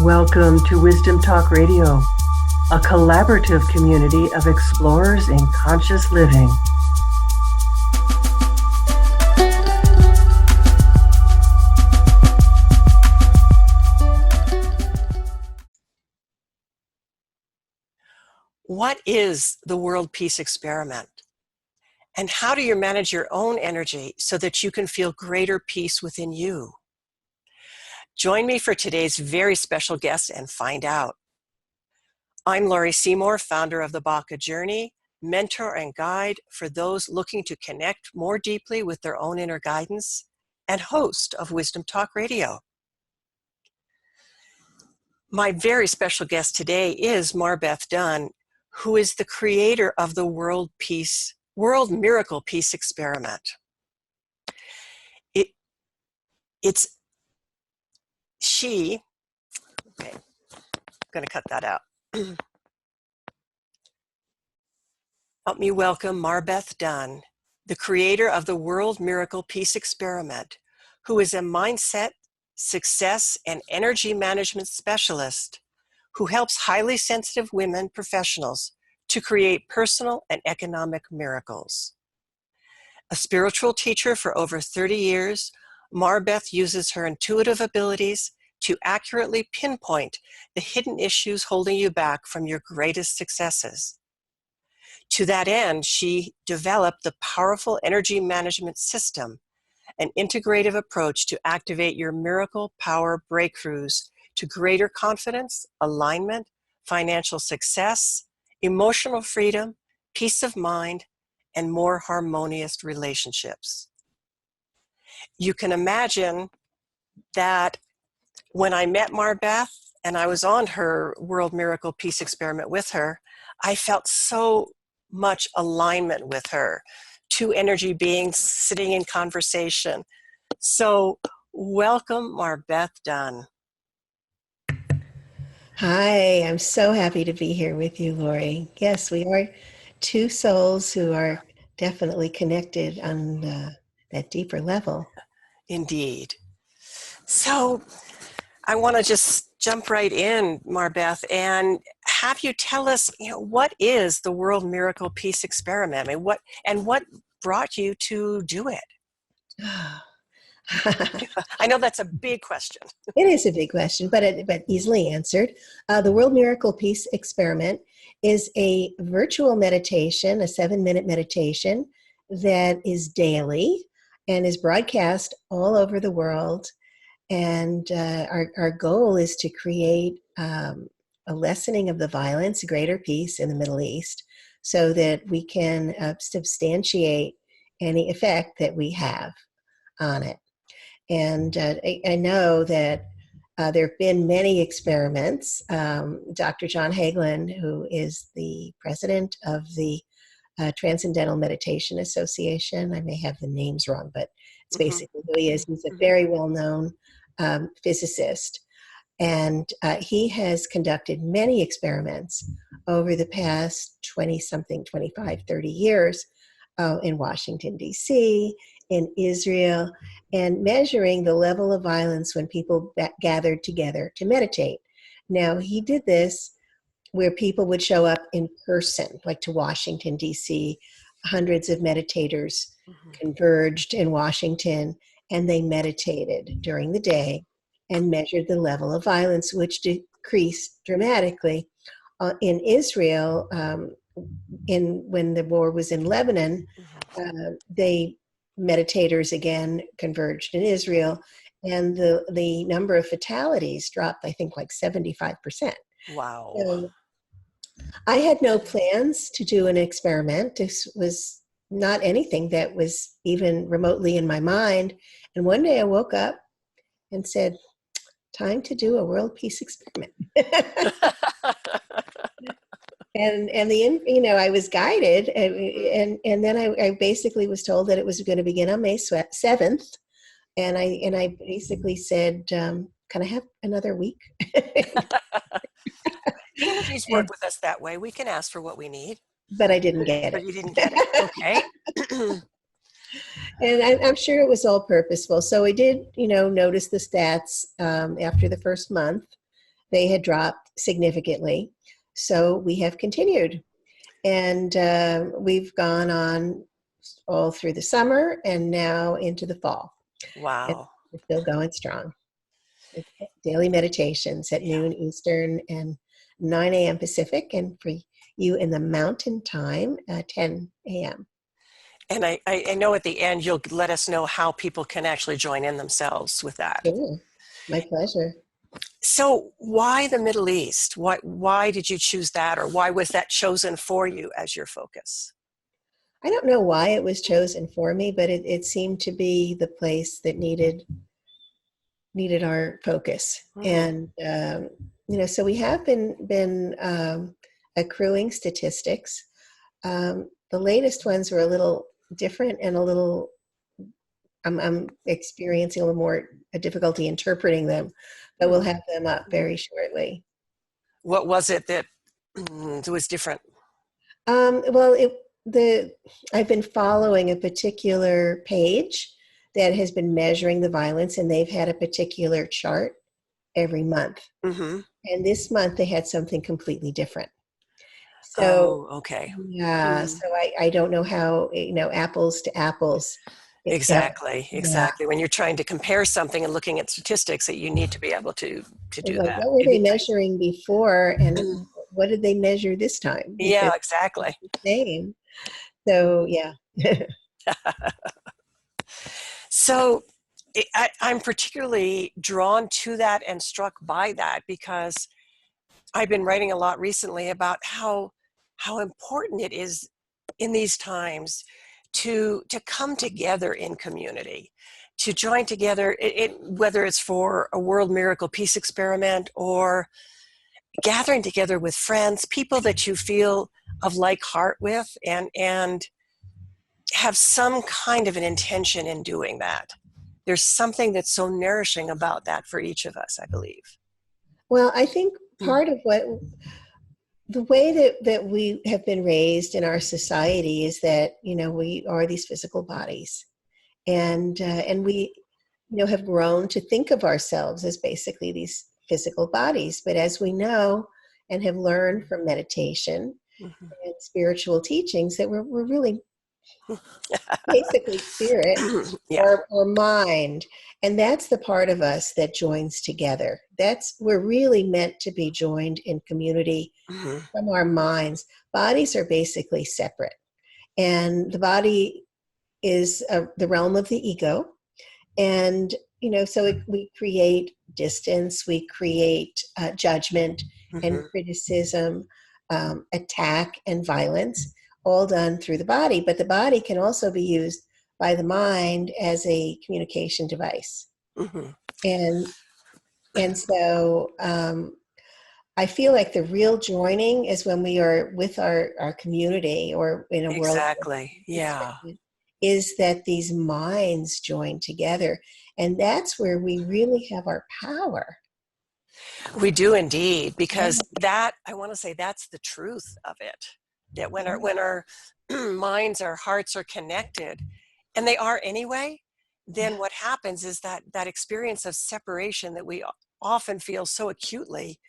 Welcome to Wisdom Talk Radio, a collaborative community of explorers in conscious living. What is the World Peace Experiment? And how do you manage your own energy so that you can feel greater peace within you? Join me for today's very special guest and find out. I'm Laurie Seymour, founder of the Baca Journey, mentor and guide for those looking to connect more deeply with their own inner guidance, and host of Wisdom Talk Radio. My very special guest today is MarBeth Dunn, who is the creator of the World Miracle Peace Experiment. Okay, I'm going to cut that out. Help me welcome MarBeth Dunn, the creator of the World Miracle Peace Experiment, who is a mindset, success, and energy management specialist who helps highly sensitive women professionals to create personal and economic miracles. A spiritual teacher for over 30 years, MarBeth uses her intuitive abilities to accurately pinpoint the hidden issues holding you back from your greatest successes. To that end, she developed the powerful energy management system, an integrative approach to activate your miracle power breakthroughs to greater confidence, alignment, financial success, emotional freedom, peace of mind, and more harmonious relationships. You can imagine that when I met MarBeth and I was on her World Miracle Peace Experiment with her, I felt so much alignment with her, two energy beings sitting in conversation. So welcome, MarBeth Dunn. Hi, I'm so happy to be here with you, Laurie. Yes, we are two souls who are definitely connected on that deeper level. Indeed. So I want to just jump right in, MarBeth, and have you tell us, what is the World Miracle Peace Experiment? What brought you to do it? I know that's a big question. It is a big question, but easily answered. The World Miracle Peace Experiment is a virtual meditation, a 7-minute meditation that is daily and is broadcast all over the world. And our goal is to create a lessening of the violence, greater peace in the Middle East, so that we can substantiate any effect that we have on it. And I know that there have been many experiments. Dr. John Hagelin, who is the president of the Transcendental Meditation Association, I may have the names wrong, but it's basically who he is. He's a very well-known physicist. And he has conducted many experiments over the past 20-something, 25, 30 years in Washington, D.C., in Israel, and measuring the level of violence when people gathered together to meditate. Now, he did this where people would show up in person, like to Washington, D.C. Hundreds of meditators converged in Washington, and they meditated during the day and measured the level of violence, which decreased dramatically. In Israel, when the war was in Lebanon, meditators again converged in Israel, and the number of fatalities dropped, I think, like 75%. Wow. So I had no plans to do an experiment. This was not anything that was even remotely in my mind. And one day I woke up and said, time to do a world peace experiment. And I was guided, and then I basically was told that it was going to begin on May 7th, and I basically said, can I have another week? Energies work with us that way. We can ask for what we need. But I didn't get it. But you didn't get it. Okay. And I'm sure it was all purposeful. So I did, notice the stats after the first month. they had dropped significantly. So we have continued. And we've gone on all through the summer and now into the fall. And Wow. we're still going strong. It's daily meditations at noon Eastern and 9 a.m. Pacific, and for you in the mountain time, 10 a.m. And I know at the end you'll let us know how people can actually join in themselves with that. Sure. My pleasure. So why the Middle East? Why did you choose that, or why was that chosen for you as your focus? I don't know why it was chosen for me, but it seemed to be the place that needed our focus. And so we have been accruing statistics. The latest ones were a little different and a little. I'm experiencing a little more difficulty interpreting them, but we'll have them up very shortly. What was it that was different? Well, I've been following a particular page that has been measuring the violence, and they've had a particular chart every month. Mm-hmm. And this month they had something completely different. So, okay. Yeah. So I don't know how, apples to apples. Exactly. Yeah. When you're trying to compare something and looking at statistics, that you need to be able to do Like, that. what were they measuring before, and what did they measure this time? Yeah, exactly. Same. So, yeah. So I'm particularly drawn to that and struck by that because I've been writing a lot recently about how important it is in these times to come together in community, to join together, whether it's for a World Miracle Peace Experiment or gathering together with friends, people that you feel of like heart with, and have some kind of an intention in doing that. There's something that's so nourishing about that for each of us, I believe. Well, I think part of the way that we have been raised in our society is that, we are these physical bodies, and we, have grown to think of ourselves as basically these physical bodies. But as we know and have learned from meditation and spiritual teachings, that we're really basically spirit or mind. And that's the part of us that joins together. We're really meant to be joined in community from our minds. Bodies are basically separate. And the body is the realm of the ego. And, so we create distance, we create judgment and criticism, attack and violence, all done through the body. But the body can also be used by the mind as a communication device. And so I feel like the real joining is when we are with our community or in a world. Exactly. Yeah. Is that these minds join together. And that's where we really have our power. We do indeed, because I want to say that's the truth of it. That when our minds, our hearts are connected, and they are anyway, then what happens is that experience of separation that we often feel so acutely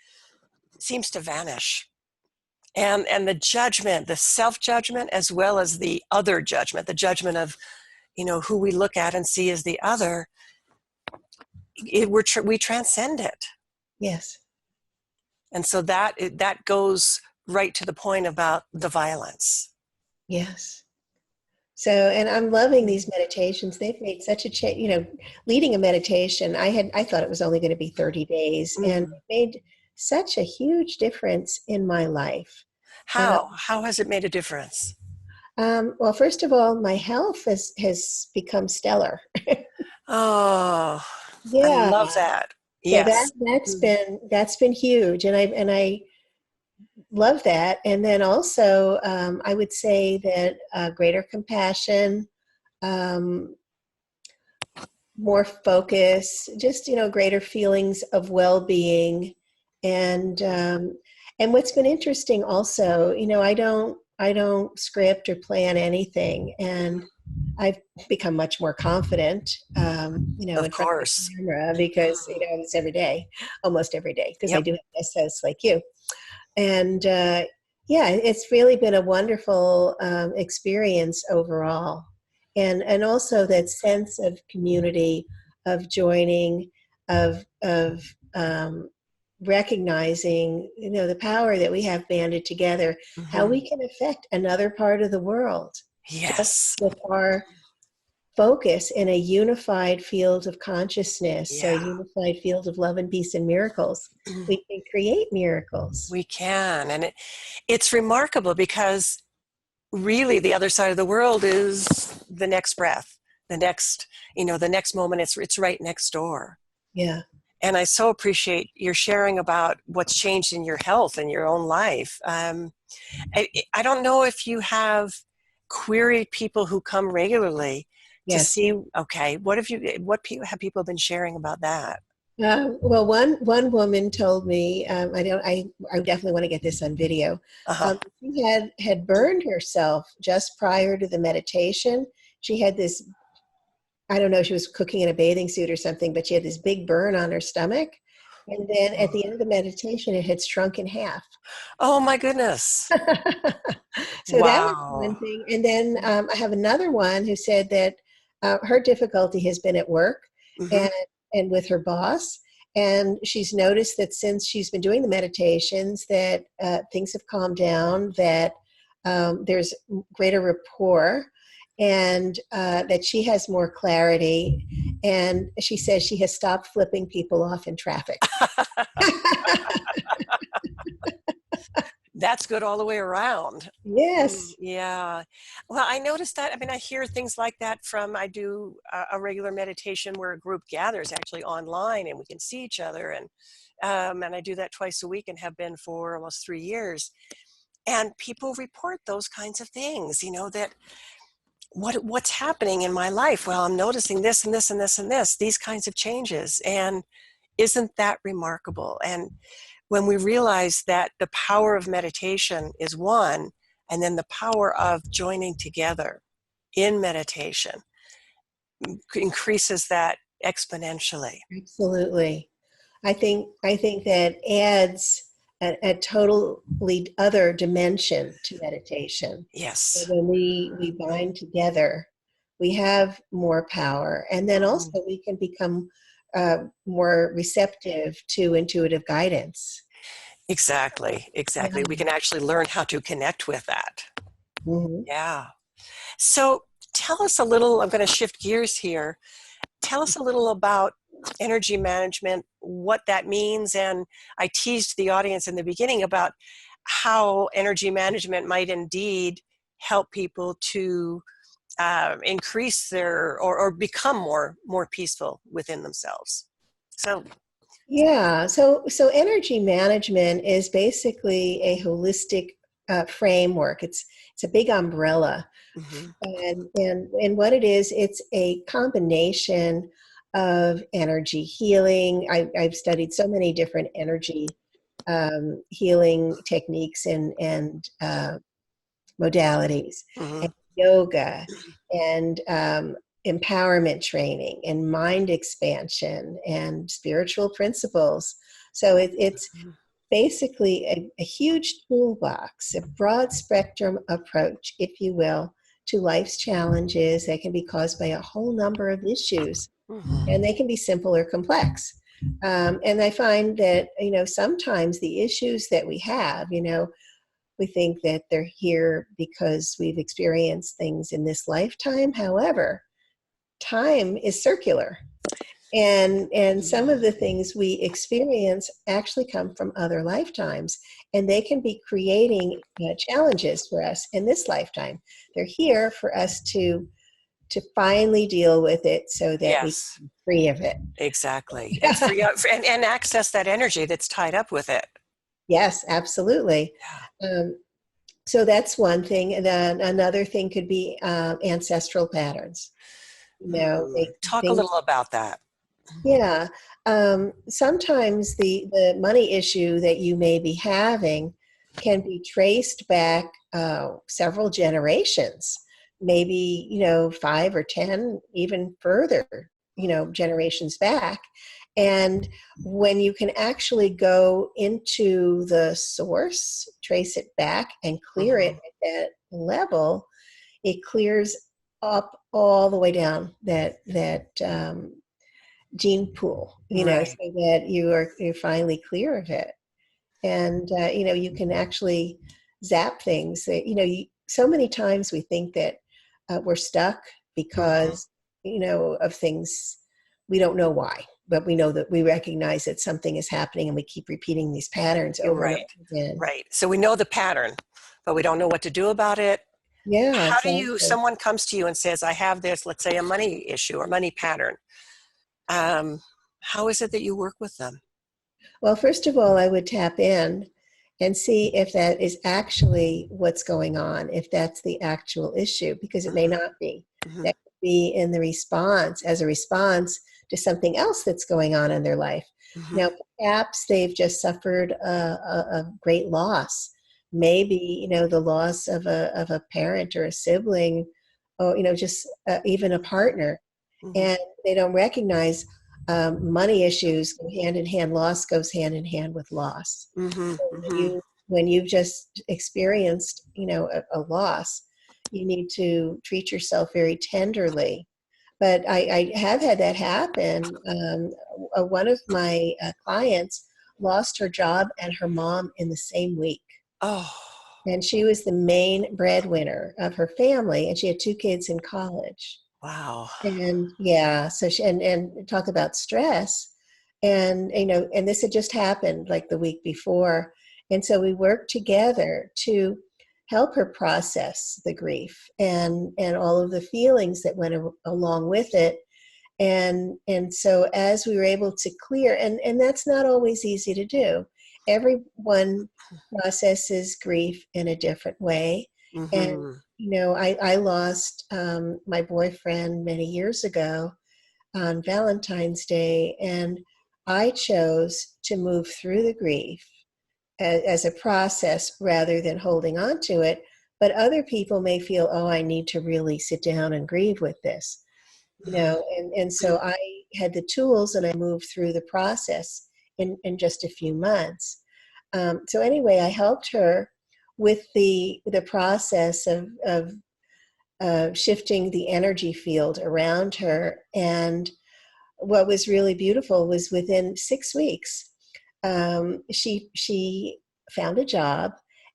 seems to vanish. And the judgment, the self-judgment, as well as the other judgment, the judgment of, who we look at and see as the other, we transcend it. Yes. And so that goes right to the point about the violence. Yes. So, and I'm loving these meditations. They've made such a change. Leading a meditation, I thought it was only going to be 30 days, and it made such a huge difference in my life. How has it made a difference? Well, first of all, my health has become stellar. Oh, yeah. I love that. Yes. So that's been huge, and I love that. And then also, I would say that greater compassion, more focus, just greater feelings of well-being, and what's been interesting also, I don't script or plan anything, and I've become much more confident, Of in front of course. the camera because it's every day, almost every day, because I Yep. do have guest hosts like you, and yeah, it's really been a wonderful experience overall, and also that sense of community, of joining, of recognizing, the power that we have banded together, how Mhm. we can affect another part of the world just Yes. with our focus in a unified field of consciousness, a Yeah. unified field of love and peace and miracles. We can create miracles. We can. And it's remarkable because really the other side of the world is the next breath, the next moment. It's right next door. Yeah. And I so appreciate your sharing about what's changed in your health and your own life. I don't know if you have queried people who come regularly to Yes. see, okay, have people been sharing about that? Well, one woman told me, I definitely want to get this on video. Uh-huh. She had burned herself just prior to the meditation. She had this, I don't know, she was cooking in a bathing suit or something, but she had this big burn on her stomach. And then at the end of the meditation, it had shrunk in half. Oh my goodness. So that was Wow. one thing. And then I have another one who said that her difficulty has been at work Mm-hmm. and with her boss. And she's noticed that since she's been doing the meditations, that things have calmed down, that there's greater rapport, and that she has more clarity. And she says she has stopped flipping people off in traffic. That's good all the way around. Yes. Yeah. Well, I noticed that. I mean, I hear things like that I do a regular meditation where a group gathers actually online and we can see each other. And I do that twice a week and have been for almost 3 years. And people report those kinds of things, that what's happening in my life? Well, I'm noticing this and this and this and this, these kinds of changes. And isn't that remarkable? And when we realize that the power of meditation is one, and then the power of joining together in meditation increases that exponentially. Absolutely. I think that adds a totally other dimension to meditation. So Yes. when we bind together, we have more power, and then also Mhm. we can become more receptive to intuitive guidance. Exactly. Yeah. Exactly. We can actually learn how to connect with that. Mhm. Yeah. So tell us a little, I'm going to shift gears here. Tell us a little about energy management, what that means. And I teased the audience in the beginning about how energy management might indeed help people to increase or become more peaceful within themselves. So, Yeah. So energy management is basically a holistic framework. It's a big umbrella. mhm. And what it is, it's a combination of energy healing. I've studied so many different energy healing techniques and modalities, and Mhm. yoga, and empowerment training, and mind expansion, and spiritual principles. So it's basically a huge toolbox, a broad spectrum approach, if you will, to life's challenges that can be caused by a whole number of issues, and Mhm. they can be simple or complex. And I find that, sometimes the issues that we have, we think that they're here because we've experienced things in this lifetime. However, time is circular, and some of the things we experience actually come from other lifetimes, and they can be creating challenges for us in this lifetime. They're here for us to finally deal with it so that we Yes, can be free of it. exactly. And free up and access that energy that's tied up with it. Yes, absolutely. Yeah. um, so that's one thing, and then another thing could be ancestral patterns. Talk a Things. little about that. Yeah. Sometimes the money issue that you may be having can be traced back several generations, maybe, 5 or 10, even further, generations back. And when you can actually go into the source, trace it back, and clear it at that level, it clears up all the way down that gene pool, Right. so that you're finally clear of it. And you can actually zap things that so many times we think that we're stuck because of things we don't know why, but we know that we recognize that something is happening and we keep repeating these patterns over and over again. Right. So we know the pattern, but we don't know what to do about it. Yeah, How do exactly. someone comes to you and says, I have this, let's say a money issue or money pattern. How is it that you work with them? Well, first of all, I would tap in and see if that is actually what's going on, if that's the actual issue, because it may not be. That could be in the response, as a response to something else that's going on in their life. Now, perhaps they've just suffered a great loss. Maybe, the loss of a parent or a sibling, or, just even a partner. And they don't recognize money issues go hand in hand. Loss goes hand in hand with loss. When you've just experienced, a loss, you need to treat yourself very tenderly. But I have had that happen. One of my clients lost her job and her mom in the same week. Oh. And she was the main breadwinner of her family, and she had 2 kids in college. Wow. And yeah, so and talk about stress, and and this had just happened like the week before, and so we worked together to help her process the grief and all of the feelings that went along with it, and so as we were able to clear, and that's not always easy to do. Everyone processes grief in a different way, and I lost my boyfriend many years ago on Valentine's Day, and I chose to move through the grief as a process rather than holding on to it. But other people may feel, oh, I need to really sit down and grieve with this, and so I had the tools and I moved through the process in just a few months. So anyway, I helped her with the process of shifting the energy field around her. And what was really beautiful was within 6 weeks, she found a job,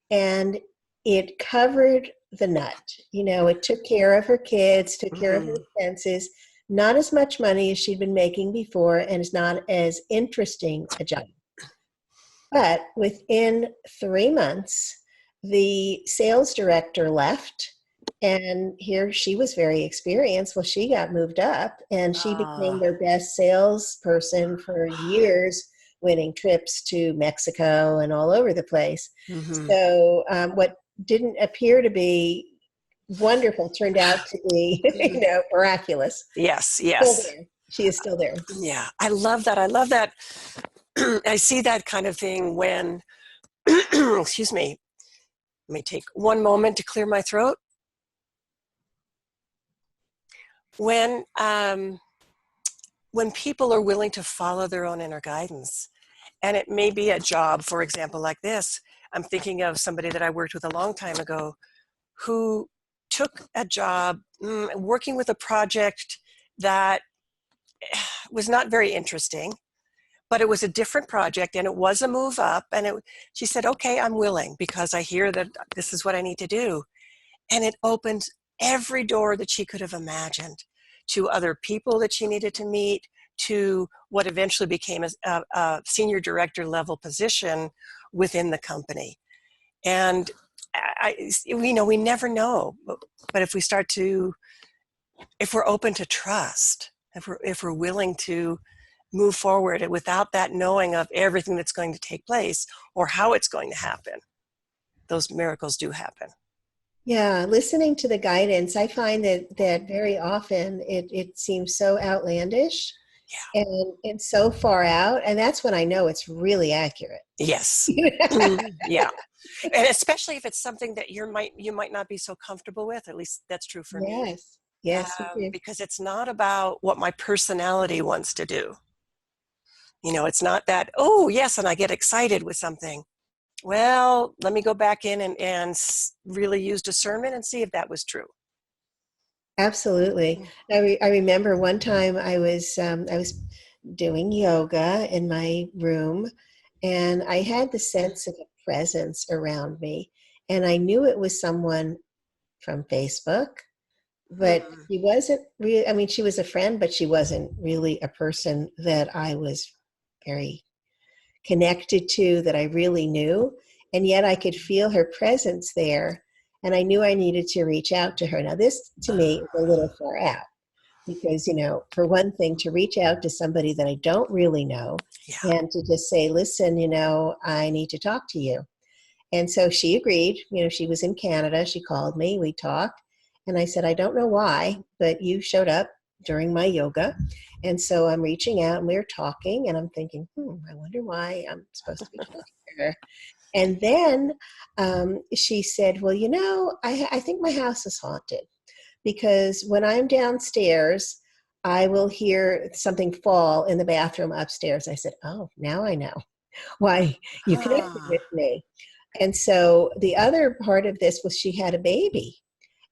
and it covered the nut. It took care of her kids, took care of her expenses. Not as much money as she'd been making before, and it's not as interesting a job. But within 3 months, the sales director left, and here she was very experienced. Well, she got moved up, and she became their best salesperson for years, winning trips to Mexico and all over the place. So what didn't appear to be wonderful turned out to be, miraculous. Yes. She is still there. Yeah, I love that. I see that kind of thing when, excuse me, let me take one moment to clear my throat. When people are willing to follow their own inner guidance, and it may be a job, for example, like this. I'm thinking of somebody that I worked with a long time ago who took a job working with a project that was not very interesting, but it was a different project and it was a move up, and she said, okay, I'm willing because I hear that this is what I need to do. And it opened every door that she could have imagined, to other people that she needed to meet, to what eventually became a senior director level position within the company. And we never know, but if we're open to trust, if we're willing to move forward without that knowing of everything that's going to take place or how it's going to happen, those miracles do happen. Yeah, listening to the guidance, I find that very often it seems so outlandish, and so far out, and that's when I know it's really accurate. Yes. Yeah. And especially if it's something that you might not be so comfortable with. At least that's true for me. Yes. Yes, you do. Because it's not about what my personality wants to do. It's not that, oh, yes, and I get excited with something. Well, let me go back in and really use discernment and see if that was true. Absolutely. I remember one time I was doing yoga in my room, and I had the sense of a presence around me, and I knew it was someone from Facebook, but she wasn't really, I mean, she was a friend, but she wasn't really a person that I was very connected to, that I really knew. And yet I could feel her presence there, and I knew I needed to reach out to her. Now, this to me is a little far out because, for one thing, to reach out to somebody that I don't really know and to just say, listen, I need to talk to you. And so she agreed. She was in Canada. She called me. We talked. And I said, I don't know why, but you showed up during my yoga. And so I'm reaching out, and we're talking, and I'm thinking, I wonder why I'm supposed to be talking to her. And then she said, well, I think my house is haunted because when I'm downstairs, I will hear something fall in the bathroom upstairs. I said, oh, now I know why you connected with me. And so the other part of this was she had a baby,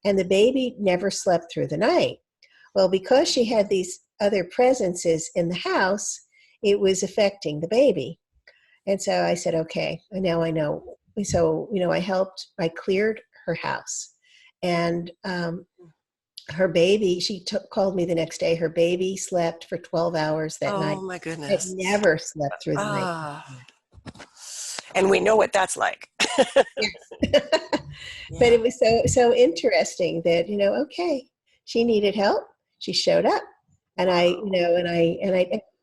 and the baby never slept through the night. Well, because she had these other presences in the house, it was affecting the baby. And so I said, okay, now I know. So, I cleared her house, and her baby, she called me the next day. Her baby slept for 12 hours that night. Oh my goodness. It never slept through the night. And we know what that's like. But it was so interesting that, okay, she needed help. She showed up, and I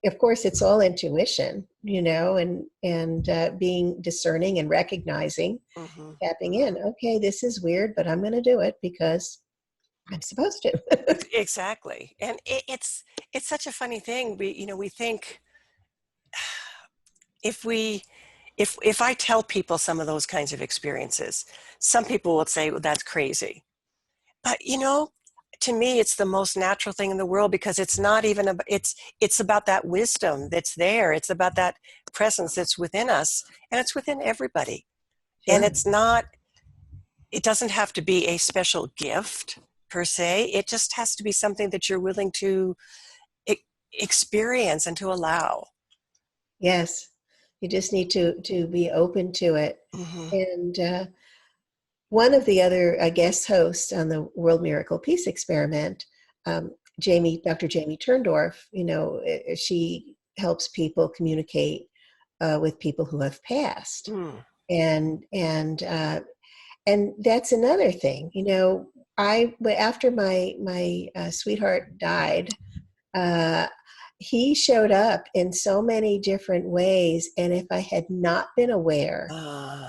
of course, it's all intuition, and being discerning and recognizing, tapping in. Okay, this is weird, but I'm going to do it because I'm supposed to. Exactly. And it's such a funny thing. We think if I tell people some of those kinds of experiences, some people will say, well, that's crazy. But, to me, it's the most natural thing in the world because it's not even it's about that wisdom that's there. It's about that presence that's within us, and it's within everybody. Sure. And it doesn't have to be a special gift per se. It just has to be something that you're willing to experience and to allow. Yes. You just need to be open to it. And one of the other guest hosts on the World Miracle Peace Experiment, Dr. Jamie Turndorf, she helps people communicate with people who have passed. And that's another thing. After my sweetheart died, he showed up in so many different ways. And if I had not been aware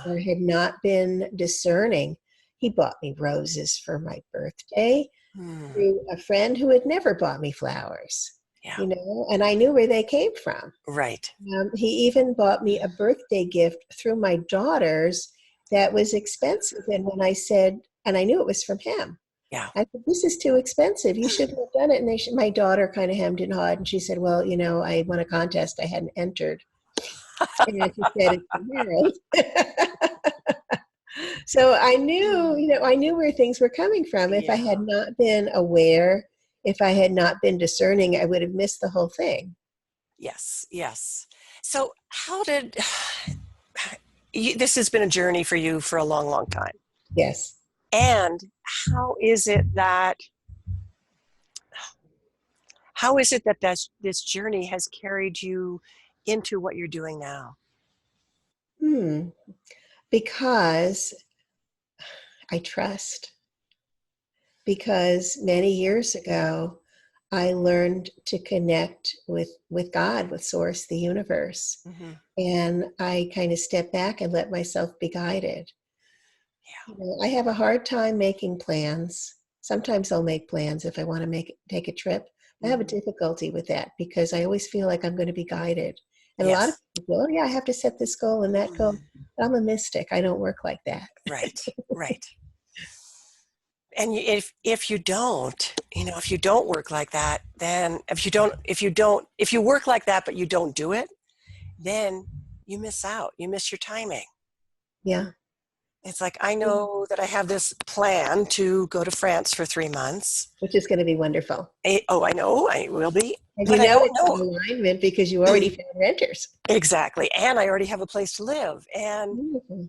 or had not been discerning, he bought me roses for my birthday through a friend who had never bought me flowers, and I knew where they came from. Right. He even bought me a birthday gift through my daughters that was expensive. And when I said, and I knew it was from him. Yeah. I said, this is too expensive. You shouldn't have done it. And my daughter kind of hemmed and hawed, and she said, well, I won a contest I hadn't entered. And she said, it's the world. So I knew where things were coming from. If I had not been aware, if I had not been discerning, I would have missed the whole thing. Yes. So this has been a journey for you for a long, long time. Yes. And how is it that this journey has carried you into what you're doing now? Because I trust. Because many years ago, I learned to connect with God, with Source, the universe. And I kind of stepped back and let myself be guided. I have a hard time making plans. Sometimes I'll make plans if I want to take a trip. I have a difficulty with that because I always feel like I'm going to be guided. And a lot of people go, oh yeah, I have to set this goal and that goal. I'm a mystic. I don't work like that. Right, right. And if you don't, if you don't work like that, then if you work like that but you don't do it, then you miss out. You miss your timing. Yeah. It's like, I know that I have this plan to go to France for 3 months. Which is going to be wonderful. I know I will be, And but I don't it's know. in alignment because you already found renters. Exactly. And I already have a place to live. And Mm-hmm.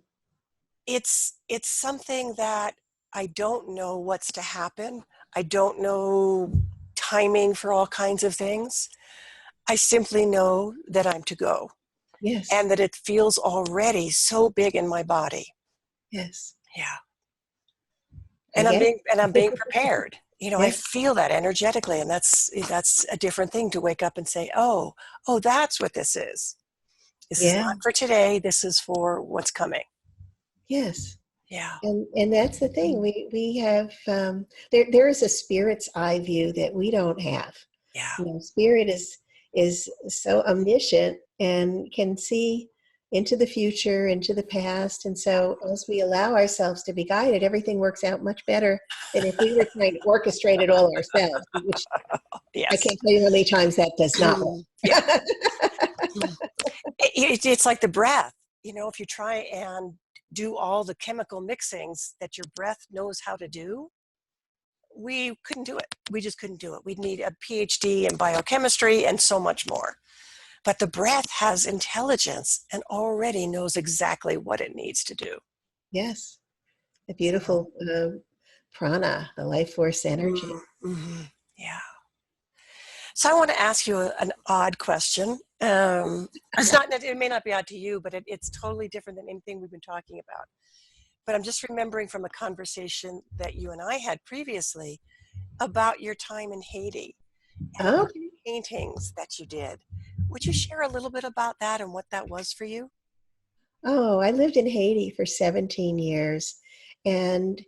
it's something that I don't know what's to happen. I don't know timing for all kinds of things. I simply know that I'm to go, Yes. and that it feels already so big in my body. Yes. Yeah. I And get it. I'm being prepared. I Yes. feel that energetically, and that's a different thing to wake up and say, oh, that's what this is. This is Yeah. not for today. This is for what's coming. Yes. Yeah. And that's the thing. We have there is a spirit's eye view that we don't have. Yeah. Spirit is so omniscient and can see into the future, into the past. And so as we allow ourselves to be guided, everything works out much better than if we were trying to orchestrate it all ourselves, which Yes. I can't tell you how many times that does not work. Yeah. It's like the breath. If you try and do all the chemical mixings that your breath knows how to do, we couldn't do it. We just couldn't do it. We'd need a PhD in biochemistry and so much more. But the breath has intelligence and already knows exactly what it needs to do. Yes. The beautiful prana, the life force energy. Mm-hmm. Yeah. So I want to ask you an odd question. It may not be odd to you, but it's totally different than anything we've been talking about. But I'm just remembering from a conversation that you and I had previously about your time in Haiti and Oh, the paintings that you did. Would you share a little bit about that and what that was for you? I lived in Haiti for 17 years, and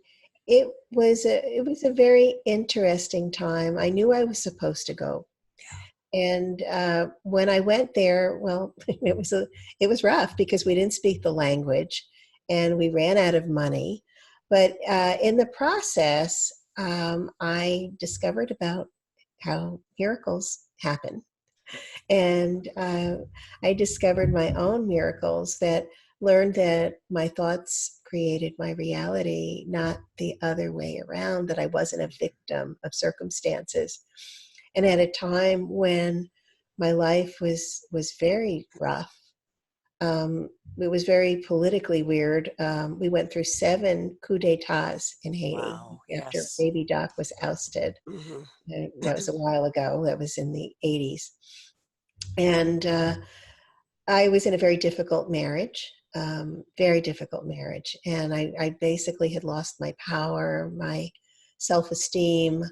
it was a very interesting time. I knew I was supposed to go, and when I went there, well, it was rough because we didn't speak the language, and we ran out of money. But in the process, I discovered about how miracles happen. And I discovered my own miracles that learned that my thoughts created my reality, not the other way around, that I wasn't a victim of circumstances. And at a time when my life was very rough, it was very politically weird. We went through 7 coups d'etats in Haiti Wow. after Yes. Baby Doc was ousted. Mm-hmm. That was a while ago. That was in the 80s. And I was in a very difficult marriage, very difficult marriage. And I basically had lost my power, my self-esteem.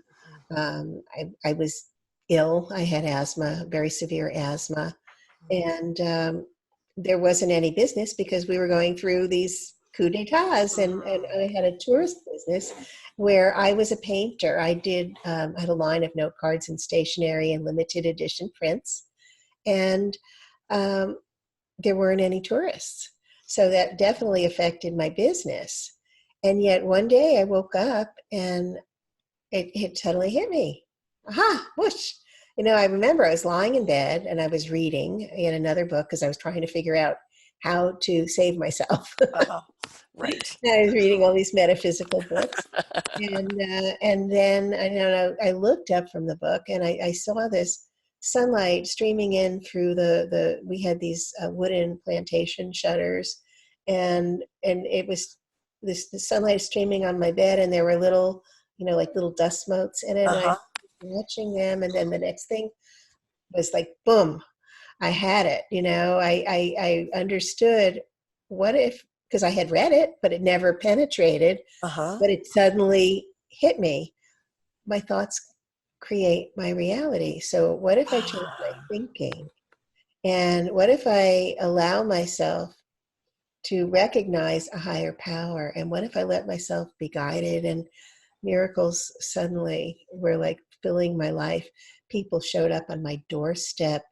I was ill. I had asthma, very severe asthma. And there wasn't any business because we were going through these coups d'etats. And I had a tourist business where I was a painter. I had a line of note cards and stationery and limited edition prints. And there weren't any tourists. So that definitely affected my business. And yet one day I woke up and it suddenly hit me. Aha, whoosh. I remember I was lying in bed and I was reading in another book because I was trying to figure out how to save myself. Right. I was reading all these metaphysical books. And then I don't know, I looked up from the book and I saw this sunlight streaming in through we had these wooden plantation shutters, and it was the sunlight streaming on my bed, and there were little, like little dust motes in it, and I was watching them, and then the next thing was like, boom, I had it. I understood what if, because I had read it, but it never penetrated, but it suddenly hit me. My thoughts create my reality. So what if I change my thinking? And what if I allow myself to recognize a higher power? And what if I let myself be guided? And miracles suddenly were like filling my life. People showed up on my doorstep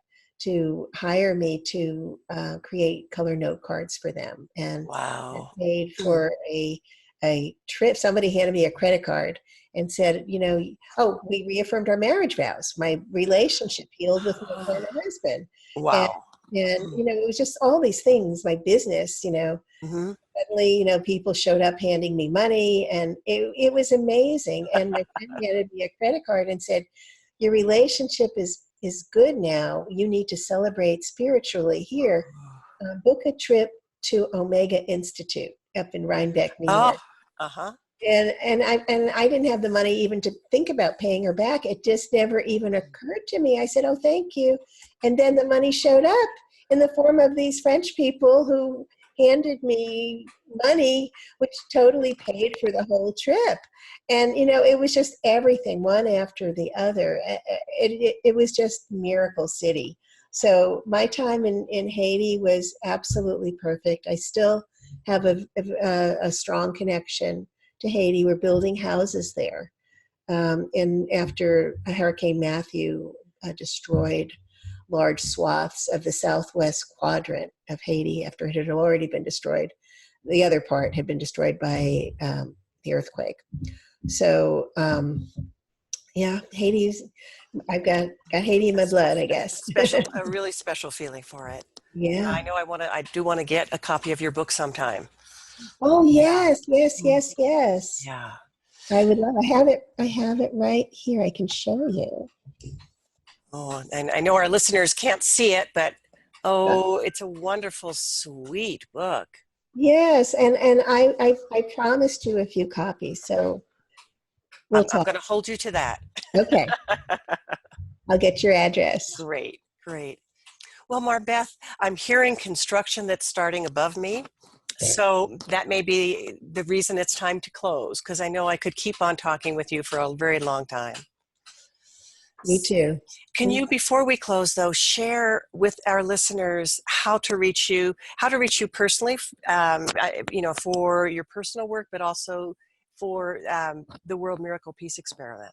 hire me to create color note cards for them, and I Wow. paid for a trip. Somebody handed me a credit card and said, oh, we reaffirmed our marriage vows. My relationship healed with my former husband, and Wow. it was just all these things. My business, Mm-hmm. suddenly, people showed up handing me money, and it was amazing. And my friend handed me a credit card and said, your relationship is good now. You need to celebrate spiritually here. Book a trip to Omega Institute up in Rhinebeck, New Oh, York. uh-huh. And I didn't have the money even to think about paying her back. It just never even occurred to me. I said, oh, thank you. And then the money showed up in the form of these French people who handed me money, which totally paid for the whole trip. And, it was just everything, one after the other. It was just Miracle City. So my time in Haiti was absolutely perfect. I still have a strong connection to Haiti. We're building houses there. And after Hurricane Matthew destroyed large swaths of the southwest quadrant of Haiti, after it had already been destroyed, the other part had been destroyed by the earthquake. So, Haiti's, I've got Haiti in my blood, I guess. A really special feeling for it. Yeah. I know I do want to get a copy of your book sometime. Oh, yes. Yeah. I would love. I have it right here. I can show you. Oh, and I know our listeners can't see it, but it's a wonderful, sweet book. Yes, and I promised you a few copies, so we'll I'm talk. going to hold you to that. Okay, I'll get your address. Great. Well, MarBeth, I'm hearing construction that's starting above me. So that may be the reason it's time to close, because I know I could keep on talking with you for a very long time. Me too. Can you, before we close though, share with our listeners how to reach you personally, for your personal work, but also for the World Miracle Peace Experiment?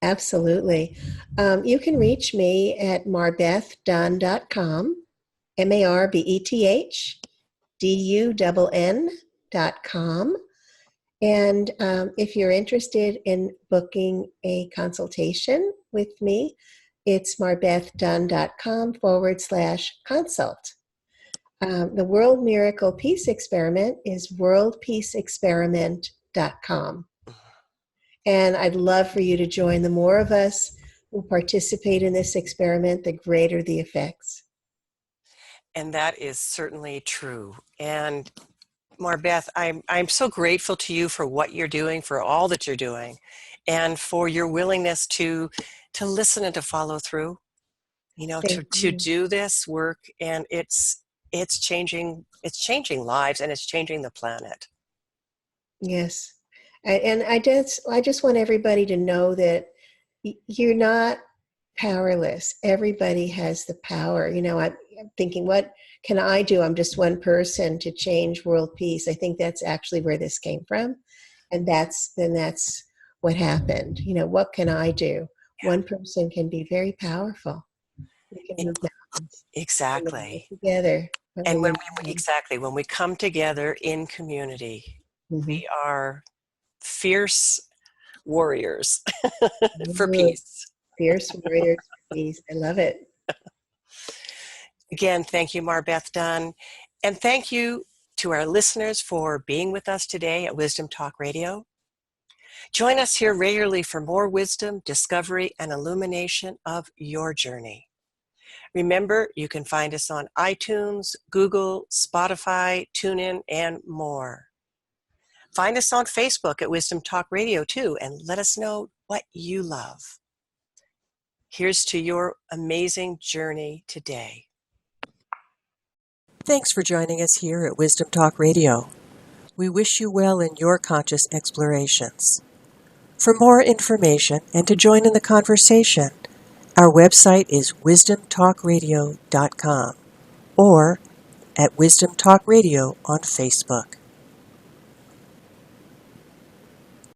Absolutely. You can reach me at marbethdunn.com, MarBethdunn.com. And if you're interested in booking a consultation with me, it's marbethdunn.com/consult. The World Miracle Peace Experiment is worldpeaceexperiment.com. And I'd love for you to join. The more of us who participate in this experiment, the greater the effects. And that is certainly true. And MarBeth, I'm so grateful to you for what you're doing, for all that you're doing, and for your willingness to listen and to follow through, to do this work. And it's changing lives, and it's changing the planet. Yes. And I just want everybody to know that you're not powerless. Everybody has the power. I'm thinking, what can I do? I'm just one person to change world peace. I think that's actually where this came from. And that's what happened. What can I do? Yeah. One person can be very powerful. We can move mountains. Exactly. Together. And when we come together in community, we are fierce warriors for peace. Fierce warriors for peace. I love it. Again, thank you, MarBeth Dunn. And thank you to our listeners for being with us today at Wisdom Talk Radio. Join us here regularly for more wisdom, discovery, and illumination of your journey. Remember, you can find us on iTunes, Google, Spotify, TuneIn, and more. Find us on Facebook at Wisdom Talk Radio too, and let us know what you love. Here's to your amazing journey today. Thanks for joining us here at Wisdom Talk Radio. We wish you well in your conscious explorations. For more information and to join in the conversation, our website is wisdomtalkradio.com or at Wisdom Talk Radio on Facebook.